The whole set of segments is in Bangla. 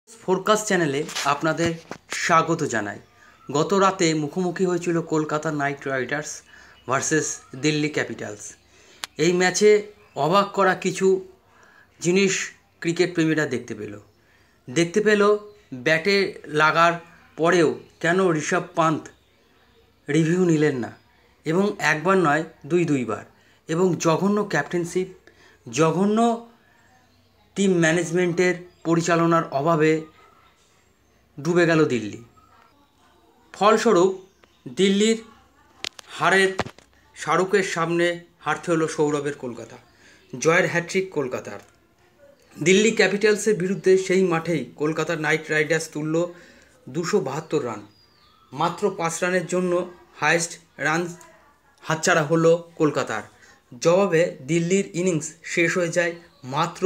ফোরকাস্ট চ্যানেলে আপনাদের স্বাগত জানাই। গত রাতে মুখোমুখি হয়েছিল Kolkata night Riders versus Delhi Capitals. এই ম্যাচে অবাক করা কিছু জিনিস ক্রিকেট প্রেমীরা দেখতে পেল ব্যাটে লাগার পরেও কেন ঋষভ পান্ত রিভিউ নিলেন না, এবং একবার নয় দুইবার, এবং জঘন্য ক্যাপ্টেনশিপ, জঘন্য টিম ম্যানেজমেন্টের পরিচালনার অভাবে ডুবে গেল দিল্লি। ফলস্বরূপ দিল্লির হারের শাহরুখের সামনে হারতে হলো সৌরভের কলকাতা। জয়ের হ্যাট্রিক কলকাতার। দিল্লি ক্যাপিটালসের বিরুদ্ধে সেই মাঠেই কলকাতা নাইট রাইডার্স তুলল 272 রান। মাত্র 5 রানের জন্য হাইয়েস্ট রান হাতছাড়া হলো কলকাতার। জবাবে দিল্লির ইনিংস শেষ হয়ে যায় মাত্র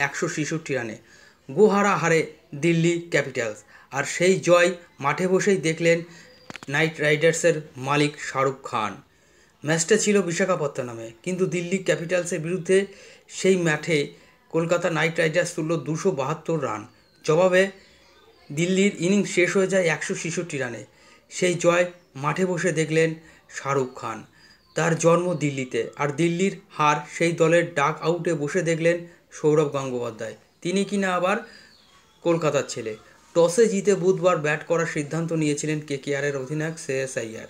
166 রানে। গোহারা হারে দিল্লি ক্যাপিটালস। আর সেই জয় মাঠে বসেই দেখলেন নাইট রাইডার্সের মালিক শাহরুখ খান। ম্যাচটা ছিল বিশাখাপত্তনমে, কিন্তু দিল্লি ক্যাপিটালসের বিরুদ্ধে সেই মাঠে কলকাতা নাইট রাইডার্স তুলল 272 রান। জবাবে দিল্লির ইনিংস শেষ হয়ে যায় 166 রানে। সেই জয় মাঠে বসে দেখলেন শাহরুখ খান। তার জন্ম দিল্লিতে, আর দিল্লির হার সেই দলের ডাক আউটে বসে দেখলেন সৌরভ গঙ্গোপাধ্যায়। তিনি কিনা আবার কলকাতার ছেলে। টসে জিতে বুধবার ব্যাট করার সিদ্ধান্ত নিয়েছিলেন কেকেআরের অধিনায়ক শ্রেয়স আইয়ার।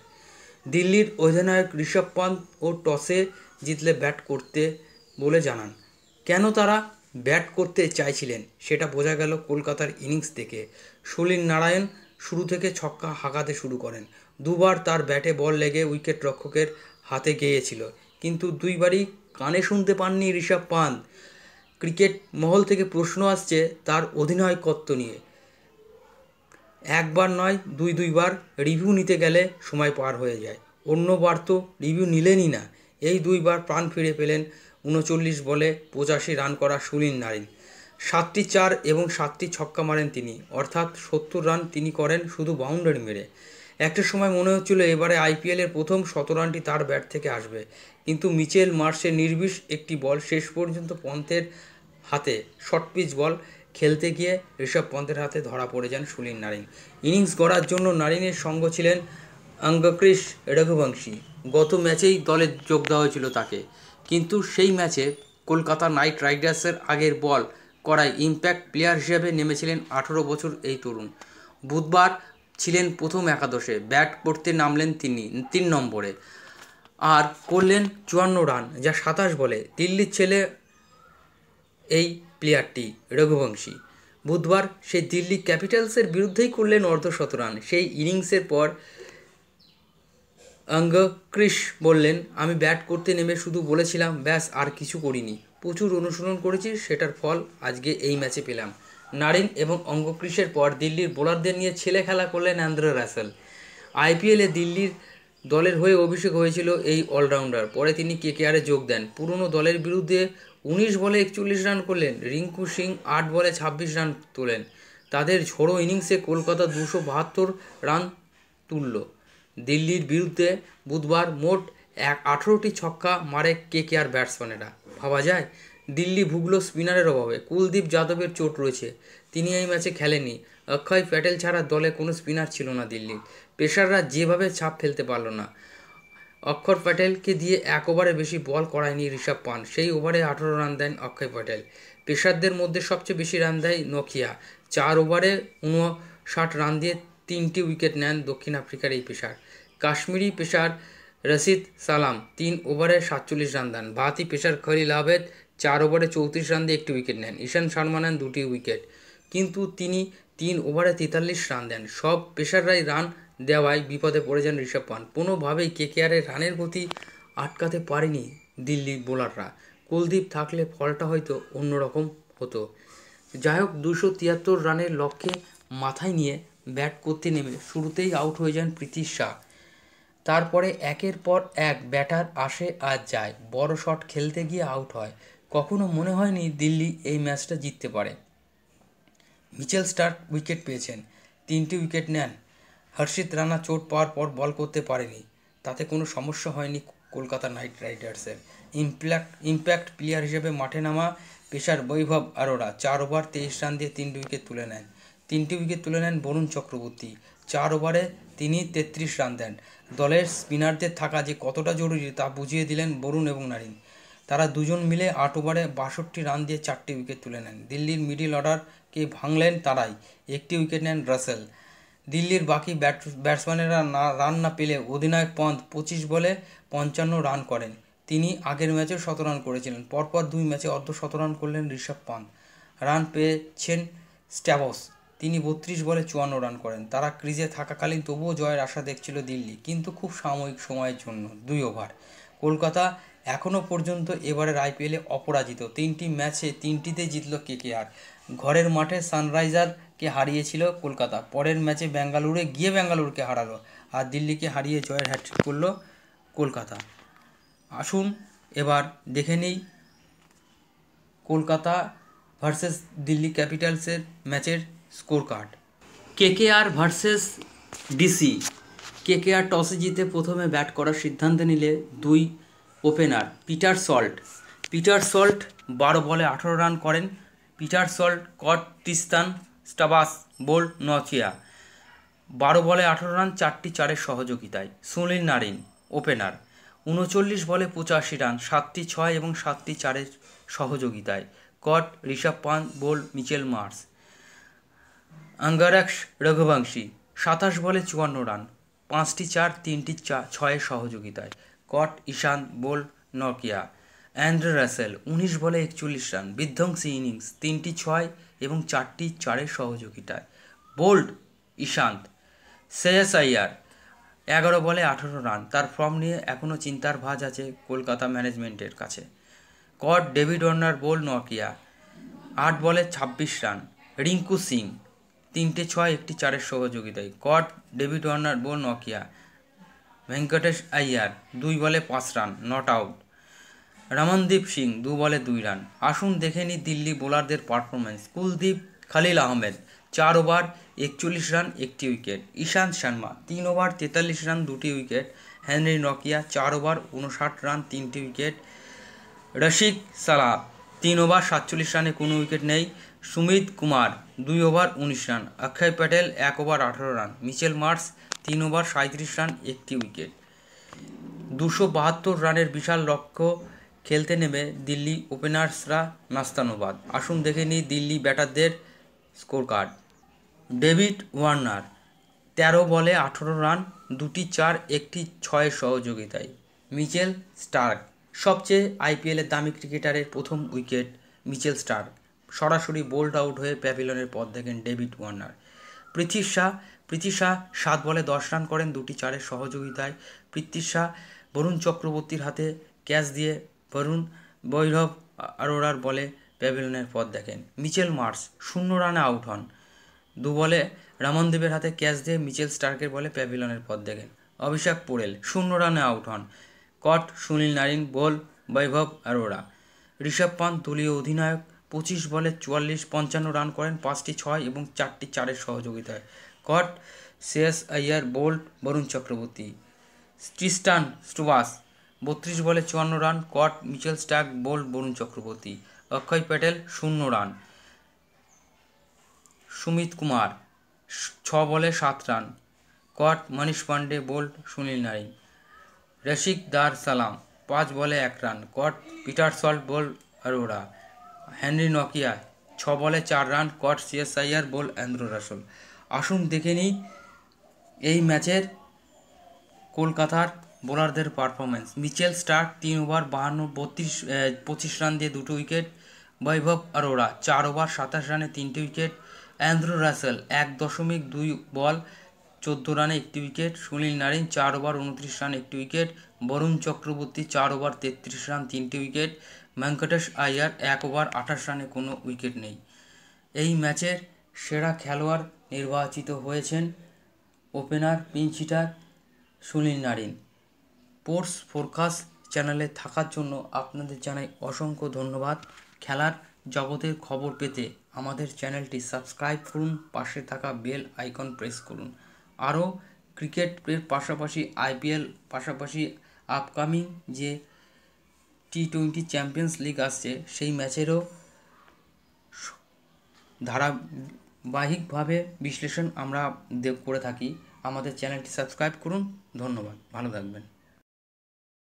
দিল্লির অধিনায়ক ঋষভ পান্ত ও টসে জিতলে ব্যাট করতে বলে জানান। কেন তারা ব্যাট করতে চাইছিলেন সেটা বোঝা গেল কলকাতার ইনিংস থেকে। সুনীল নারায়ণ শুরু থেকে ছক্কা হাঁকাতে শুরু করেন। দুবার তার ব্যাটে বল লেগে উইকেট রক্ষকের হাতে গিয়েছিল, কিন্তু দুইবারই কানে শুনতে পাননি ঋষভ পান্ত। ক্রিকেট মহল থেকে প্রশ্ন আসছে তার অধিনায়কত্ব নিয়ে। একবার নয় দুইবার রিভিউ নিতে গেলে সময় পার হয়ে যায়। অন্যবার তো রিভিউ নিলেনই না। এই দুইবার প্রাণ ফিরে পেলেন 39 বলে 85 রান করা সুনীল নারায়ণ। 7টি 4 এবং 7টি ছক্কা মারেন তিনি, অর্থাৎ 70 রান তিনি করেন শুধু বাউন্ডারি মেরে। একটা সময় মনে হচ্ছিল এবারে আইপিএলের প্রথম 100 রানটি তার ব্যাট থেকে আসবে, কিন্তু মিচেল মার্শের নির্বিষ একটি বল শেষ পর্যন্ত পন্থের হাতে শর্ট পিচ বল খেলতে গিয়ে ঋষভ পন্থের হাতে ধরা পড়ে যান সুনীল নারায়ণ। ইনিংস গড়ার জন্য নারায়ণের সঙ্গ ছিলেন অঙ্গক্রিশ রঘুবংশী। গত ম্যাচেই দলে যোগ দেওয়া হয়েছিল তাকে, কিন্তু সেই ম্যাচে কলকাতা নাইট রাইডার্সের আগের বল করায় ইম্প্যাক্ট প্লেয়ার হিসেবে নেমেছিলেন 18 বছর এই তরুণ। বুধবার ছিলেন প্রথম একাদশে। ব্যাট করতে নামলেন তিনি 3 নম্বরে, আর করলেন 54 রান, যা 27 বলে। দিল্লির ছেলে এই প্লেয়ারটি রঘুবংশী। বুধবার সেই দিল্লি ক্যাপিটালসের বিরুদ্ধেই করলেন অর্ধশতরান। সেই ইনিংসের পর অঙ্গক্রিশ বললেন, আমি ব্যাট করতে নেমে শুধু বলেছিলাম, ব্যাস, আর কিছু করিনি। প্রচুর অনুশীলন করেছি, সেটার ফল আজকে এই ম্যাচে পেলাম। নারিন এবং অঙ্গক্রিশের পর দিল্লির বোলারদের নিয়ে ছেলে খেলা করলেন অ্যান্দ্রে রাসেল। আইপিএলে দিল্লির দলের হয়ে অভিষেক হয়েছিল এই অলরাউন্ডার। পরে তিনি কেকেআরে যোগ দেন। পুরনো দলের বিরুদ্ধে 19 বলে 41 রান করলেন। রিঙ্কু সিং 8 বলে 26 রান তোলেন। তাদের ঝোড়ো ইনিংসে কলকাতা 272 রান তুলল। দিল্লির বিরুদ্ধে বুধবার মোট 18টি ছক্কা মারে কেকেআর ব্যাটসম্যানেরা। ভাবা যায়, দিল্লি ভুগল স্পিনারের অভাবে। কুলদীপ যাদবের চোট রয়েছে, তিনি এই ম্যাচে খেলেননি। অক্ষয় প্যাটেল ছাড়া দলে কোনো স্পিনার ছিল না দিল্লির। পেসাররা যেভাবে ছাপ ফেলতে পারল না। অক্ষর প্যাটেলকে দিয়ে 1 ওভারে বেশি বল করায়নি ঋষভ পান্ত। সেই ওভারে 18 রান দেন অক্ষয় প্যাটেল। পেসারদের মধ্যে সবচেয়ে বেশি রান দেয় নোকিয়া। 4 ওভারে 59 রান দিয়ে 3টি উইকেট নেন দক্ষিণ আফ্রিকার এই পেসার। কাশ্মীরি পেসার রশিদ সালাম 3 ওভারে 47 রান দেন। ভারতীয় পেসার খলিল আহমেদ 4 ওভারে 34 রান দিয়ে 1টি উইকেট নেন। ঈশান শর্মা নেন 2টি উইকেট, কিন্তু তিনি 3 ওভারে 43 রান দেন। সব পেসাররাই রান দেওয়ায় বিপদে পড়ে যান ঋষভ পান্ত। কোনোভাবেই কেকেআরের রানের গতি আটকাতে পারেনি দিল্লির বোলাররা। কুলদীপ থাকলে ফলটা হয়তো অন্যরকম হতো। যাই হোক, 273 রানের লক্ষ্যে মাথায় নিয়ে ব্যাট করতে নেমে শুরুতেই আউট হয়ে যান পৃথ্বী শা। তারপরে একের পর এক ব্যাটার আসে আর যায়, বড় শট খেলতে গিয়ে আউট হয়। কখনো মনে হয়নি দিল্লি এই ম্যাচটা জিততে পারে। মিচেল স্টার্ক উইকেট পেয়েছেন, 3টি উইকেট নেন। হর্ষিত রানা চোট পাওয়ার পর বল করতে পারেনি, তাতে কোনো সমস্যা হয়নি কলকাতা নাইট রাইডার্সের। ইম্প্যাক্ট প্লেয়ার হিসেবে মাঠে নামা পেসার বৈভব অরোরা 4 ওভার 23 রান দিয়ে 3 উইকেট তুলে নেন। 3টি উইকেট তুলে নেন বরুণ চক্রবর্তী। 4 ওভারে তিনি 33 রান দেন। দলের স্পিনারদের থাকা যে কতটা জরুরি তা বুঝিয়ে দিলেন বরুণ এবং নারিন। তারা দুজন মিলে 8 ওভারে 62 রান দিয়ে 4টি উইকেট তুলে নেন। দিল্লির মিডল অর্ডারকে ভাঙলেন তারাই। 1টি উইকেট নেন রাসেল। দিল্লির বাকি ব্যাটসম্যানেরা রান না পেলে অধিনায়ক পন্থ 25 বলে 55 রান করেন। তিনি আগের ম্যাচেও 17 রান করেছিলেন। পরপর 2 ম্যাচে অর্ধ-শতরান করলেন ঋষভ পান্থ। রান পেয়েছেন স্ট্যাভস, তিনি 32 বলে 54 রান করেন। তারা ক্রিজে থাকাকালীন তবুও জয়ের আশা দেখছিল দিল্লি, কিন্তু খুব সাময়িক সময়ের জন্য। 2 ওভার। কলকাতা এখনও পর্যন্ত এবারের আইপিএলে অপরাজিত। 3টি ম্যাচে 3টিতে জিতল কেকেআর। ঘরের মাঠে সানরাইজারকে হারিয়েছিল কলকাতা। পরের ম্যাচে বেঙ্গালুরুতে গিয়ে বেঙ্গালুরুকে হারালো, আর দিল্লিকে হারিয়ে জয়ের হ্যাট্রিক করল কলকাতা। আসুন এবার দেখে নিই কলকাতা ভার্সেস দিল্লি ক্যাপিটালসের ম্যাচের score card. KKR versus DC. KKR টসে জিতে প্রথমে ব্যাট করার সিদ্ধান্ত নিলে 2 ওপেনার পিটার সল্ট 12 বলে 18 রান করেন। পিটার সল্ট, তিস্তান স্টাবাস, বোল্ড নচিয়া 12 বলে 18 রান, 4টি 4-এর সহযোগিতায়। সুনীল নারিন ওপেনার, 39 বলে 85 রান, 7টি 6 এবং 7টি 4-এর সহযোগিতায়। Rishabh Pant, bowled Mitchell Marsh. Angkrish Raghuvanshi 27 বলে 54 রান, 5টি 4, 3টি 6-এর সহযোগিতায়। ঈশান্ত, বোল্ড নকিয়া। অ্যান্ড্রে রাসেল 19 বলে 41 রান, বিধ্বংসী ইনিংস, 3টি 6 এবং 4টি 4-এর সহযোগিতায়। বোল্ড ঈশান্ত। শ্রেয়াস আইয়ার 11 বলে 18 রান। তার ফর্ম নিয়ে এখনও চিন্তার ভাঁজ আছে কলকাতা ম্যানেজমেন্টের কাছে। ডেভিড ওয়ার্নার, বোল্ড নকিয়া 8 বলে 26 রান। রিঙ্কু সিং 3টে 6, 1টি 4-এর সহযোগিতায়। ডেভিড ওয়ার্নার, বোল্ড নকিয়া। ভেঙ্কটেশ আইয়ার 2 বলে 5 run, not out. Ramandeep Singh 2 বলে 2 রান। আসুন দেখে নিই দিল্লি বোলারদের performance. Kuldeep Khalil Ahmed 4 over 41 run, 1টি wicket. Ishant Sharma 3 over 43 run, 2টি উইকেট। হেনরি নকিয়া 4 ওভার 59 রান, 3টি উইকেট। রশিক সালাহ 3 ওভার 47 রানে, কোনো উইকেট নেই। Sumit Kumar 2 over 19 run. Axar Patel 1 over 18 run. Mitchell Marsh 3 over 37 run, 1টি উইকেট। 272 রানের বিশাল লক্ষ্য খেলতে নেমে দিল্লি ওপেনার্সরা নাস্তানুবাদ। আসুন দেখে নিই দিল্লি ব্যাটারদের স্কোর কার্ড। ডেভিড ওয়ার্নার 13 বলে 18 রান, 2টি 4, 1টি 6-এর সহযোগিতায়। মিচেল স্টার্ক সবচেয়ে আইপিএলের দামি ক্রিকেটারের প্রথম উইকেট। মিচেল স্টার্ক সরাসরি বোল্ড আউট হয়ে প্যাভিলিয়নের পথ দেখেন ডেভিড ওয়ার্নার। পৃথ্বী শাহ 7 বলে 10 রান করেন, 2টি 4-এর সহযোগিতায়। পৃথ্বী শাহ বরুণ চক্রবর্তীর হাতে ক্যাচ দিয়ে বৈভব আরোরার বলে প্যাভিলিয়নের পথ দেখেন। মিচেল মার্শ 0 রানে আউট হন। 2 বলে রমনদীপের হাতে ক্যাচ দিয়ে মিচেল স্টার্কের বলে প্যাভিলিয়নের পথ দেখেন। অভিষেক পোরেল 0 রানে আউট হন। সুনীল নারিন, বোল বৈভব আরোরা। ঋষভ পান্থ দলীয় অধিনায়ক 25 বলে 55 রান করেন, 5টি 6 এবং 4টি 4-এর সহযোগিতায়। Shreyas Iyer, bowled Varun Chakravarthy. Tristan Stubbs 32 বলে 54 run. Mitchell Starc, bowled Varun Chakravarthy. Axar Patel 0 run. Sumit Kumar 6 বলে 7 run. Manish Pandey, bowled Sunil Narine. Rasikh Dar Salam 5 বলে 1 run. Peter Salt, bowled Arora. Henry নকিয়া 6 বলে 4 run. Shreyas Iyer, bowled Andrew Russell. আসুন দেখে নিই এই ম্যাচের কলকাতার বোলারদের performance. Mitchell Starc 3 over 25 run দিয়ে 2টি উইকেট। বৈভব আরোরা 4 ওভার 27 রানে, 3টি উইকেট। অ্যান্ড্রু রাসেল 1.2 বল 14 রানে, 1টি wicket. Sunil Narine 4 over 29 run, 1টি wicket. Varun Chakravarthy 4 over 33 run, 3টি উইকেট। ভেঙ্কটেশ আইয়ার 1 ওভার 28 রানে, কোনো উইকেট নেই। এই ম্যাচের সেরা খেলোয়াড় নির্বাচিত হয়েছেন opener pinch hitter Sunil Narine. Sports forecast চ্যানেলে থাকার জন্য আপনাদের জানাই অসংখ্য ধন্যবাদ। খেলার জগতের খবর পেতে আমাদের চ্যানেলটি সাবস্ক্রাইব করুন, পাশে থাকা বেল আইকন প্রেস করুন। আরও ক্রিকেটের পাশাপাশি আইপিএল, পাশাপাশি আপকামিং যে T20 চ্যাম্পিয়ন্স লিগ আসছে সেই ম্যাচেরও ধারাবাহিকভাবে বিশ্লেষণ আমরা করে থাকি। আমাদের চ্যানেলটি সাবস্ক্রাইব করুন। ধন্যবাদ, ভালো থাকবেন।